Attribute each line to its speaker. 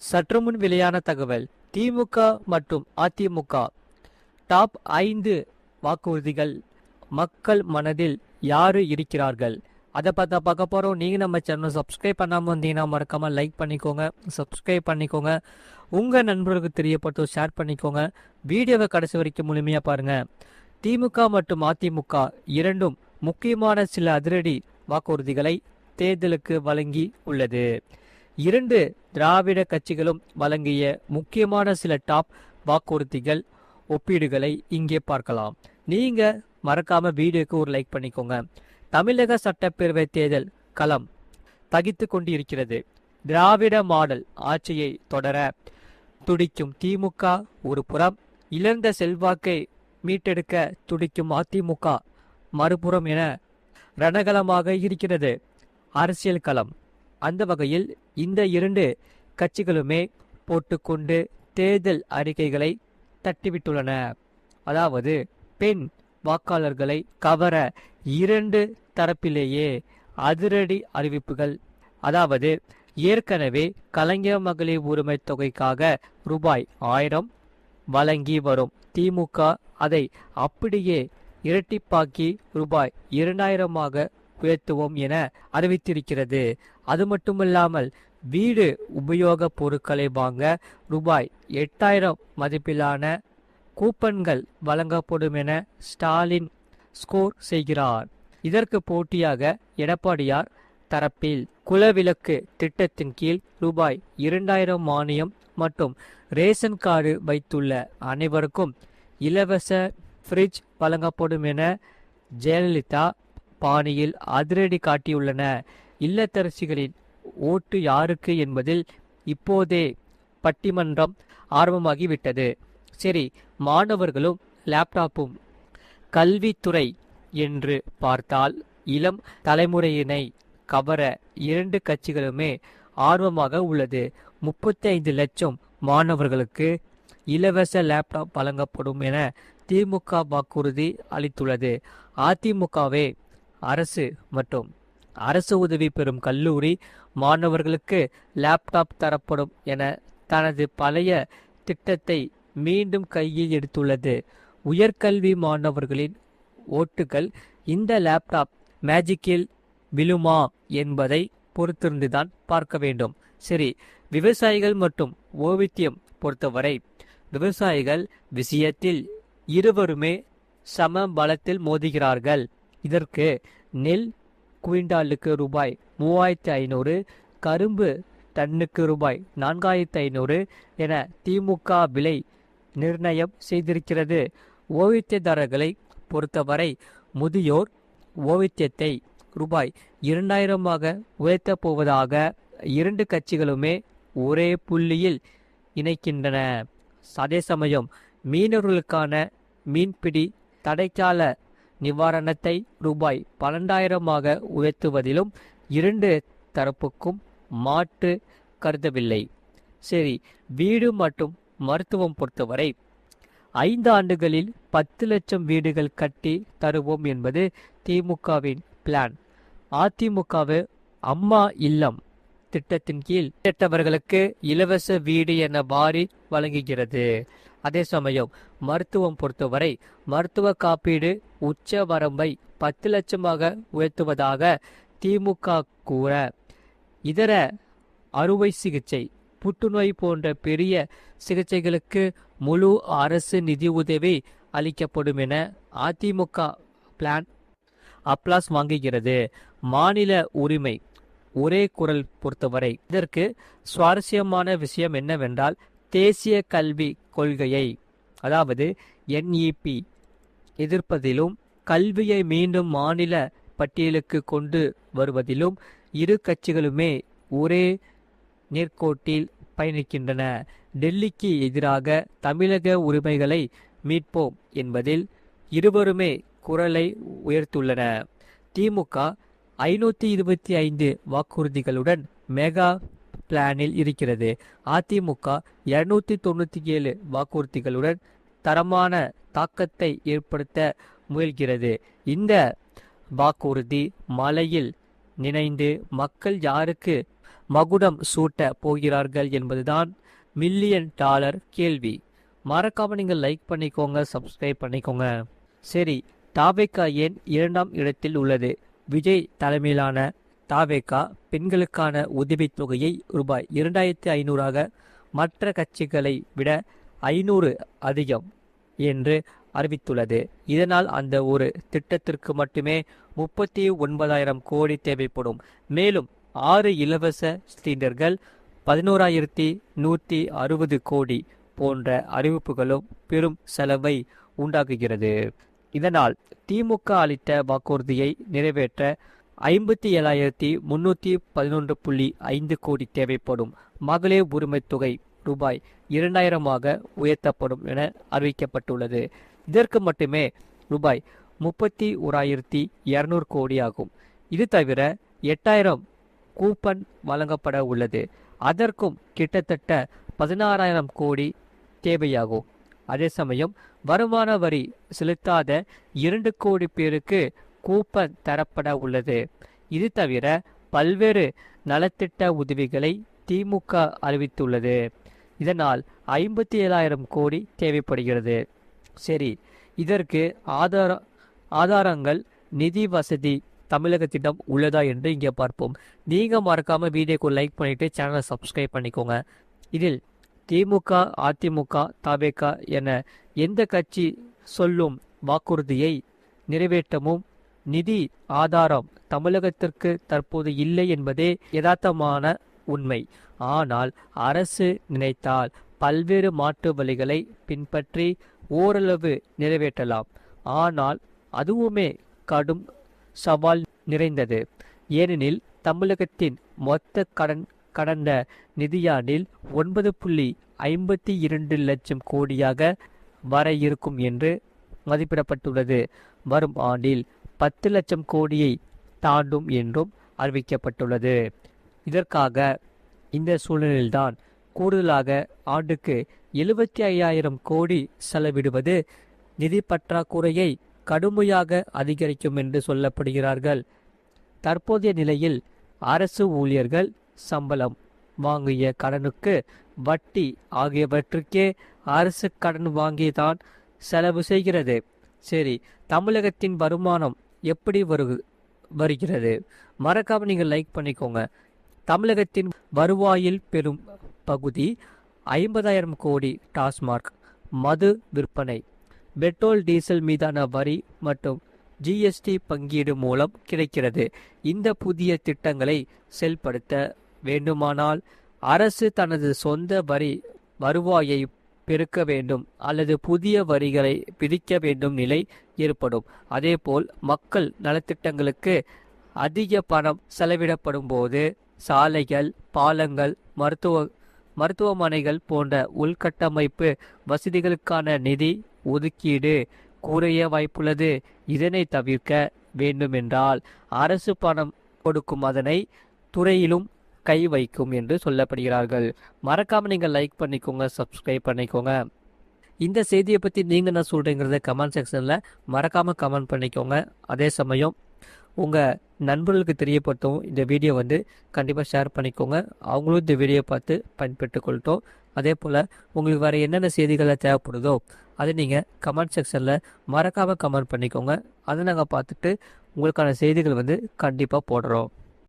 Speaker 1: சற்றுமுன் வெளியான தகவல். திமுக மற்றும் அதிமுக டாப் 5 வாக்குறுதிகள். மக்கள் மனதில் யாரு இருக்கிறார்கள், அதை பார்த்தா பார்க்க போகிறோம். நீங்கள் நம்ம சேனல் சப்ஸ்கிரைப் பண்ணாமல் வந்தீங்கன்னா மறக்காமல் லைக் பண்ணிக்கோங்க, சப்ஸ்கிரைப் பண்ணிக்கோங்க, உங்கள் நண்பர்களுக்கு தெரியப்பட்டு ஷேர் பண்ணிக்கோங்க. வீடியோவை கடைசி வரைக்கும் முழுமையாக பாருங்கள். திமுக மற்றும் அதிமுக இரண்டும் முக்கியமான சில அதிரடி வாக்குறுதிகளை தேர்தலுக்கு வழங்கி உள்ளது. இரண்டு திராவிட கட்சிகளும் வழங்கிய முக்கியமான சில டாப் வாக்குறுதிகள் ஒப்பீடுகளை இங்கே பார்க்கலாம். நீங்க மறக்காம வீடியோக்கு ஒரு லைக் பண்ணிக்கோங்க. தமிழக சட்டப்பேரவை தேர்தல் களம் தகித்து கொண்டு இருக்கிறது. திராவிட மாடல் ஆட்சியை தொடர துடிக்கும் திமுக ஒரு புறம், இழந்த செல்வாக்கை மீட்டெடுக்க துடிக்கும் அதிமுக மறுபுறம் என ரணகலமாக இருக்கிறது அரசியல் களம். அந்த வகையில் இந்த இரண்டு கட்சிகளுமே போட்டுக்கொண்டு தேர்தல் அறிக்கைகளை தட்டிவிட்டுள்ளன. அதாவது பெண் வாக்காளர்களை கவர இரண்டு தரப்பிலேயே அதிரடி அறிவிப்புகள். அதாவது ஏற்கனவே கலைஞர் மகளிர் உரிமை தொகைக்காக ரூபாய் 1000 வழங்கி வரும் திமுக அதை அப்படியே இரட்டிப்பாக்கி ரூபாய் 2000 உயர்த்துவோம் என அறிவித்திருக்கிறது. அது மட்டுமல்லாமல் வீடு உபயோக பொருட்களை வாங்க ரூபாய் 8000 மதிப்பிலான கூப்பன்கள் வழங்கப்படும் என ஸ்டாலின் ஸ்கோர் செய்கிறார். இதற்கு போட்டியாக எடப்பாடியார் தரப்பில் குலவிளக்கு திட்டத்தின் கீழ் ரூபாய் 2000 மானியம் மற்றும் ரேஷன் கார்டு வைத்துள்ள அனைவருக்கும் இலவச ஃப்ரிட்ஜ் வழங்கப்படும் என ஜெயலலிதா பாணியில் அதிரடி காட்டியுள்ளன. இல்லத்தரசிகளின் ஓட்டு யாருக்கு என்பதில் இப்போதே பட்டிமன்றம் ஆரம்பமாகிவிட்டது. சரி, மாணவர்களும் லேப்டாப்பும். கல்வித்துறை என்று பார்த்தால் இளம் தலைமுறையினை கவர இரண்டு கட்சிகளுமே ஆர்வமாக உள்ளது. 35 லட்சம் மாணவர்களுக்கு இலவச லேப்டாப் வழங்கப்படும் என திமுக வாக்குறுதி அளித்துள்ளது. அதிமுகவே அரசு மற்றும் அரசு உதவி பெறும் கல்லூரி மாணவர்களுக்கு லேப்டாப் தரப்படும் என தனது பழைய திட்டத்தை மீண்டும் கையில் எடுத்துள்ளது. உயர்கல்வி மாணவர்களின் ஓட்டுகள் இந்த லேப்டாப் மேஜிக்கில் விழுமா என்பதை பொறுத்திருந்துதான் பார்க்க வேண்டும். சரி, விவசாயிகள் மற்றும் ஓவியம் பொறுத்தவரை விவசாயிகள் விஷயத்தில் இருவருமே சம பலத்தில் மோதுகிறார்கள். இதற்கு நெல் குவிண்டாலுக்கு ரூபாய் 3500, கரும்பு டன்னுக்கு ரூபாய் 4500 என திமுக விலை நிர்ணயம் செய்திருக்கிறது. ஓவியதாரர்களை பொறுத்தவரை முதியோர் ஓவியத்தை ரூபாய் 2000 உயர்த்தப் போவதாக இரண்டு கட்சிகளுமே ஒரே புள்ளியில் இணைக்கின்றன. அதே சமயம் மீனவர்களுக்கான மீன்பிடி தடைக்கால நிவாரணத்தை ரூபாய் 12000 உயர்த்துவதிலும் இரண்டு தரப்புக்கும் மாற்று கருதவில்லை. சரி, வீடு மற்றும் மருத்துவம் பொறுத்தவரை 5 ஆண்டுகளில் 10 லட்சம் வீடுகள் கட்டி தருவோம் என்பது திமுகவின் பிளான். அதிமுகவு அம்மா இல்லம் திட்டத்தின் கீழ் கேட்டவர்களுக்கு இலவச வீடு என வாரி வழங்குகிறது. அதே சமயம் மருத்துவம் பொறுத்தவரை மருத்துவ காப்பீடு உச்ச வரம்பை 10 லட்சமாக உயர்த்துவதாக திமுக கூற, இதர அறுவை சிகிச்சை, புற்றுநோய் போன்ற பெரிய சிகிச்சைகளுக்கு முழு அரசு நிதி உதவி அளிக்கப்படும் என அதிமுக பிளான் அப்ளாஸ் வாங்குகிறது. மாநில உரிமை ஒரே குரல் பொறுத்தவரை இதற்கு சுவாரஸ்யமான விஷயம் என்னவென்றால், தேசிய கல்வி கொள்கையை அதாவது NEP எதிர்ப்பதிலும் கல்வியை மீண்டும் மாநில பட்டியலுக்கு கொண்டு வருவதிலும் இரு கட்சிகளுமே ஒரே நேர்கோட்டில் பயணிக்கின்றன. டெல்லிக்கு எதிராக தமிழக உரிமைகளை மீட்போம் என்பதில் இருவருமே குரலை உயர்த்துள்ளன. திமுக 525 வாக்குறுதிகளுடன் மெகா பிளானில் இருக்கிறது. அதிமுக 297 வாக்குறுதிகளுடன் தரமான தாக்கத்தை ஏற்படுத்த முயல்கிறது. இந்த வாக்குறுதி மலையில் நினைந்து மக்கள் யாருக்கு மகுடம் சூட்ட போகிறார்கள் என்பதுதான் மில்லியன் டாலர் கேள்வி. மறக்காம நீங்கள் லைக் பண்ணிக்கோங்க, சப்ஸ்கிரைப் பண்ணிக்கோங்க. சரி, தாவேகா ஏன் 2ஆம் இடத்தில் உள்ளது? விஜய் தலைமையிலான தாவேகா பெண்களுக்கான உதவித்தொகையை ரூபாய் 2500 மற்ற கட்சிகளை விட 500 அதிகம் என்று அறிவித்துள்ளது. இதனால் அந்த ஒரு திட்டத்திற்கு மட்டுமே 39,000 கோடி தேவைப்படும். மேலும் 6 இலவச சிலிண்டர்கள், 11,160 கோடி போன்ற அறிவிப்புகளும் பெரும் செலவை உண்டாக்குகிறது. இதனால் திமுக அளித்த வாக்குறுதியை நிறைவேற்ற 57,311.5 கோடி தேவைப்படும். மகளிர் உரிமை தொகை ரூபாய் 2,000 உயர்த்தப்படும் என அறிவிக்கப்பட்டுள்ளது. இதற்கு மட்டுமே ரூபாய் 31,200 கோடி ஆகும். இது தவிர 8,000 கூப்பன் வழங்கப்பட உள்ளது. அதற்கும் கிட்டத்தட்ட 16,000 கோடி தேவையாகும். அதே சமயம் வருமான வரி செலுத்தாத 2 கோடி பேருக்கு கூப்பன் தரப்பட உள்ளது. இது தவிர பல்வேறு நலத்திட்ட உதவிகளை திமுக அறிவித்துள்ளது. இதனால் 57,000 கோடி தேவைப்படுகிறது. சரி, இதற்கு ஆதாரங்கள், நிதி வசதி தமிழகத்திடம் உள்ளதா என்று இங்கே பார்ப்போம். நீங்கள் மறக்காம வீடியோக்கு லைக் பண்ணிட்டு சேனலை சப்ஸ்கிரைப் பண்ணிக்கோங்க. இதில் திமுக, அதிமுக, தாவேகா என எந்த கட்சி சொல்லும் வாக்குறுதியை நிறைவேற்றவும் நிதி ஆதாரம் தமிழகத்திற்கு தற்போது இல்லை என்பதே யதார்த்தமான உண்மை. ஆனால் அரசு நினைத்தால் பல்வேறு மாற்று வழிகளை பின்பற்றி ஓரளவு நிறைவேற்றலாம். ஆனால் அதுவுமே கடும் சவால் நிறைந்தது. ஏனெனில் தமிழகத்தின் மொத்த கடந்த நிதியாண்டில் 9.52 லட்சம் கோடியாக வர இருக்கும் என்று மதிப்பிடப்பட்டுள்ளது. வரும் ஆண்டில் 10 லட்சம் கோடியை தாண்டும் என்றும் அறிவிக்கப்பட்டுள்ளது. இதற்காக இந்த சூழ்நிலையில்தான் கூடுதலாக ஆண்டுக்கு 75,000 கோடி செலவிடுவது நிதி பற்றாக்குறையை கடுமையாக அதிகரிக்கும் என்று சொல்லப்படுகிறார்கள். தற்போதைய நிலையில் அரசு ஊழியர்கள் சம்பளம், வாங்கிய கடனுக்கு வட்டி ஆகியவற்றுக்கே அரசு கடன் வாங்கிதான் செலவு செய்கிறது. சரி, தமிழகத்தின் வருமானம் எப்படி வருகிறது? மறக்காம நீங்கள் லைக் பண்ணிக்கோங்க. தமிழகத்தின் வருவாயில் பெரும் பகுதி 50,000 கோடி டாஸ்மாக் மது விற்பனை, பெட்ரோல் டீசல் மீதான வரி மற்றும் ஜிஎஸ்டி பங்கீடு மூலம் கிடைக்கிறது. இந்த புதிய திட்டங்களை செயல்படுத்த வேண்டுமானால் அரசு தனது சொந்த வருவாயை பெருக்க வேண்டும் அல்லது புதிய வரிகளை விதிக்க வேண்டும் நிலை ஏற்படும். அதேபோல் மக்கள் நலத்திட்டங்களுக்கு அதிக பணம் செலவிடப்படும் போது சாலைகள், பாலங்கள், மருத்துவமனைகள் போன்ற உள்கட்டமைப்பு வசதிகளுக்கான நிதி ஒதுக்கீடு குறைய வாய்ப்புள்ளது. இதனை தவிர்க்க வேண்டுமென்றால் அரசு பணம் கொடுக்கும் அதனை துறையிலும் கை வைக்கும் என்று சொல்லப்படுகிறார்கள். மறக்காம நீங்கள் லைக் பண்ணிக்கோங்க, சப்ஸ்கிரைப் பண்ணிக்கோங்க. இந்த செய்தியை பற்றி நீங்கள் என்ன சொல்கிறீங்கிறத கமெண்ட் செக்ஷனில் மறக்காமல் கமெண்ட் பண்ணிக்கோங்க. அதே சமயம் உங்கள் நண்பர்களுக்கு தெரியப்படுத்தவும் இந்த வீடியோ கண்டிப்பாக ஷேர் பண்ணிக்கோங்க. அவங்களும் இந்த வீடியோ பார்த்து பயன்பெற்றுக் கொள்ளட்டும். அதே போல் உங்களுக்கு வேறு என்னென்ன செய்திகளை தேவைப்படுதோ அதை நீங்கள் கமெண்ட் செக்ஷனில் மறக்காமல் கமெண்ட் பண்ணிக்கோங்க. அதை நாங்கள் பார்த்துட்டு உங்களுக்கான செய்திகள் கண்டிப்பாக போடுறோம்.